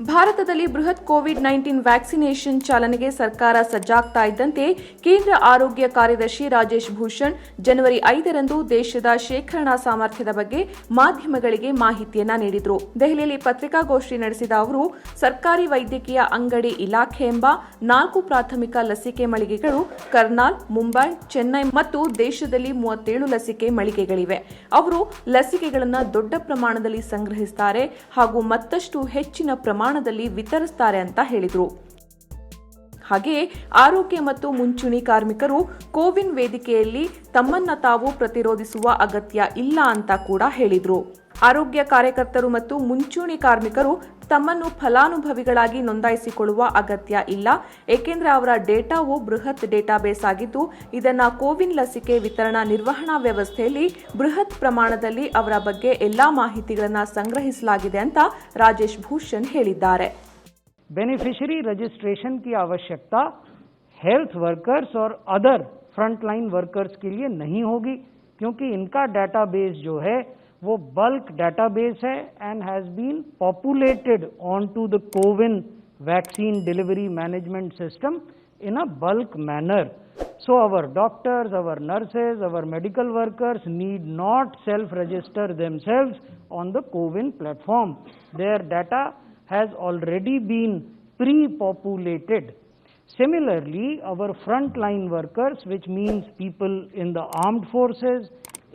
ಭಾರತದಲ್ಲಿ ಬೃಹತ್ COVID-19 vaccination ಚಾಲನೆಗೆ ಸರ್ಕಾರ ಸಜ್ಜಾಗ್ತಾ ಇದ್ದಂತೆ ಕೇಂದ್ರ ಆರೋಗ್ಯ ಕಾರ್ಯದರ್ಶಿ ರಾಜೇಶ್ ಭೂಷಣ್ ಜನವರಿ 5ರಂದು ದೇಶದ ಶೇಖರಣಾ ಸಾಮರ್ಥ್ಯದ ಬಗ್ಗೆ ಮಾಧ್ಯಮಗಳಿಗೆ ಮಾಹಿತಿಯನ್ನ ನೀಡಿದರು. ದೆಹಲಿಯಲ್ಲಿ ಪತ್ರಿಕಾಗೋಷ್ಠಿ ನಡೆಸಿದ ಅವರು, ಸರ್ಕಾರಿ ವೈದ್ಯಕೀಯ ಅಂಗಡಿ ಇಲಾಖೆ ಎಂಬ 4 ಪ್ರಾಥಮಿಕ ಲಸಿಕೆ ಮಳಿಗೆಗಳು ಕರ್ನಾಲ್, ಮುಂಬೈ, ಚೆನ್ನೈ ಮತ್ತು ದೇಶದಲ್ಲಿ 37 ಲಸಿಕೆ ಮಳಿಗೆಗಳಿವೆ. ಅವರು ಲಸಿಕೆಗಳನ್ನು ದೊಡ್ಡ ಪ್ರಮಾಣದಲ್ಲಿ ಸಂಗ್ರಹಿಸುತ್ತಾರೆ ಹಾಗೂ ಮತ್ತಷ್ಟು ಹೆಚ್ಚಿನ ಪ್ರಮಾಣದಲ್ಲಿ ವಿತರಿಸುತ್ತಾರೆ ಅಂತ ಹೇಳಿದರು. ಹಾಗೆಯೇ ಆರೋಗ್ಯ ಮತ್ತು ಮುಂಚೂಣಿ ಕಾರ್ಮಿಕರು ಕೋವಿನ್ ವೇದಿಕೆಯಲ್ಲಿ ತಮ್ಮನ್ನ ತಾವು ಪ್ರತಿರೋಧಿಸುವ ಅಗತ್ಯ ಇಲ್ಲ ಅಂತ ಕೂಡ ಹೇಳಿದರು. ಆರೋಗ್ಯ ಕಾರ್ಯಕರ್ತರು ಮತ್ತು ಮುಂಚೂಣಿ ಕಾರ್ಮಿಕರು ತಮ್ಮನ್ನು ಫಲಾನುಭವಿಗಳಾಗಿ ನೋಂದಾಯಿಸಿಕೊಳ್ಳುವ ಅಗತ್ಯ ಇಲ್ಲ, ಏಕೆಂದರೆ ಅವರ ಡೇಟಾವು ಬೃಹತ್ ಡೇಟಾಬೇಸ್ ಆಗಿದ್ದು ಇದನ್ನು ಕೋವಿನ್ ಲಸಿಕೆ ವಿತರಣಾ ನಿರ್ವಹಣಾ ವ್ಯವಸ್ಥೆಯಲ್ಲಿ ಬೃಹತ್ ಪ್ರಮಾಣದಲ್ಲಿ ಅವರ ಬಗ್ಗೆ ಎಲ್ಲಾ ಮಾಹಿತಿಗಳನ್ನು ಸಂಗ್ರಹಿಸಲಾಗಿದೆ ಅಂತ ರಾಜೇಶ್ ಭೂಷಣ್ ಹೇಳಿದ್ದಾರೆ. बेनिफिशियरी रजिस्ट्रेशन की आवश्यकता हेल्थ वर्कर्स और अदर फ्रंटलाइन वर्कर्स के लिए नहीं होगी, क्योंकि इनका डाटाबेस जो है वो बल्क डाटाबेस है and has been populated on to the CoWIN vaccine delivery management system in a bulk manner. So our doctors, our nurses, our medical workers need not self-register themselves on the CoWIN platform. Their data has already been pre-populated. Similarly, our frontline workers, which means people in the armed forces,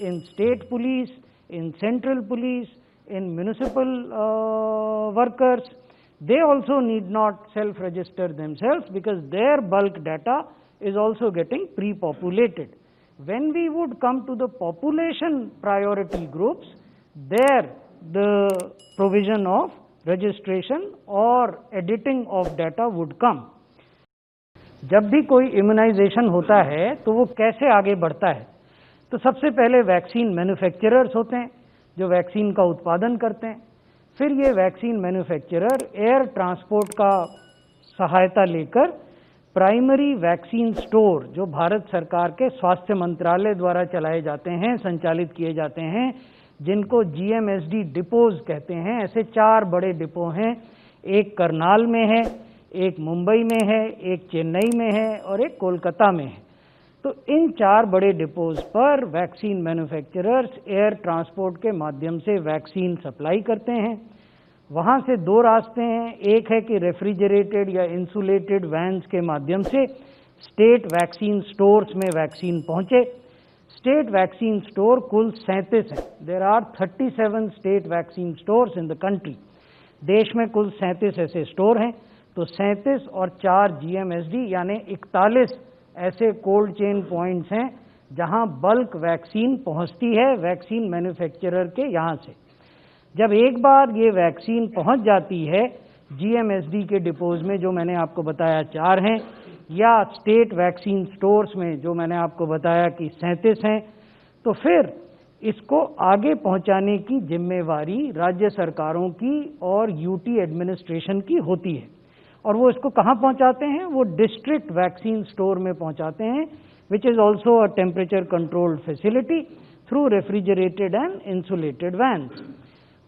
in state police, in central police, in municipal workers, they also need not self-register themselves because their bulk data is also getting pre-populated. When we would come to the population priority groups, there the provision of registration और editing of data would come. जब भी कोई immunisation होता है तो वो कैसे आगे बढ़ता है, तो सबसे पहले वैक्सीन मैन्युफैक्चरर्स होते हैं जो वैक्सीन का उत्पादन करते हैं. फिर ये वैक्सीन मैन्युफैक्चरर एयर ट्रांसपोर्ट का सहायता लेकर प्राइमरी वैक्सीन स्टोर जो भारत सरकार के स्वास्थ्य मंत्रालय द्वारा चलाए जाते हैं, संचालित किए जाते हैं, जिनको GMSD डिपोज कहते हैं. ऐसे 4 बड़े डिपो हैं. एक करनाल में है, एक मुंबई में है, एक चेन्नई में है और एक कोलकाता में है. तो इन 4 बड़े डिपोज पर वैक्सीन मैन्युफैक्चरर्स एयर ट्रांसपोर्ट के माध्यम से वैक्सीन सप्लाई करते हैं. वहाँ से 2 रास्ते हैं. एक है कि रेफ्रिजरेटेड या इंसुलेटेड वैन्स के माध्यम से स्टेट वैक्सीन स्टोर्स में वैक्सीन पहुँचे. स्टेट वैक्सीन स्टोर कुल 37 हैं. There are 37 state vaccine stores in the country. देश में कुल 37 ऐसे स्टोर हैं. तो 37 और 4 GMSD यानी 41 ऐसे कोल्ड चेन पॉइंट्स हैं जहां बल्क वैक्सीन पहुंचती है वैक्सीन मैन्युफैक्चरर के यहाँ से. जब एक बार ये वैक्सीन पहुंच जाती है GMSD के डिपोज में जो मैंने आपको बताया 4 हैं, या स्टेट वैक्सीन स्टोर्स में जो मैंने आपको बताया कि 37 हैं, तो फिर इसको आगे पहुंचाने की जिम्मेवारी राज्य सरकारों की और UT एडमिनिस्ट्रेशन की होती है. और वो इसको कहाँ पहुंचाते हैं? वो डिस्ट्रिक्ट वैक्सीन स्टोर में पहुंचाते हैं, which is also a temperature controlled facility through refrigerated and insulated vans.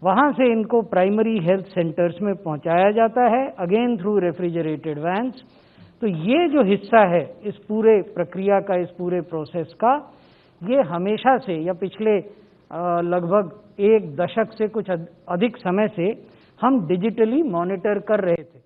वहाँ से इनको प्राइमरी हेल्थ सेंटर्स में पहुंचाया जाता है, अगेन थ्रू रेफ्रिजरेटेड वैन्स. तो ये जो हिस्सा है इस पूरे प्रक्रिया का, इस पूरे प्रोसेस का, ये हमेशा से या पिछले लगभग 1 दशक से कुछ अधिक समय से हम डिजिटली मॉनिटर कर रहे थे.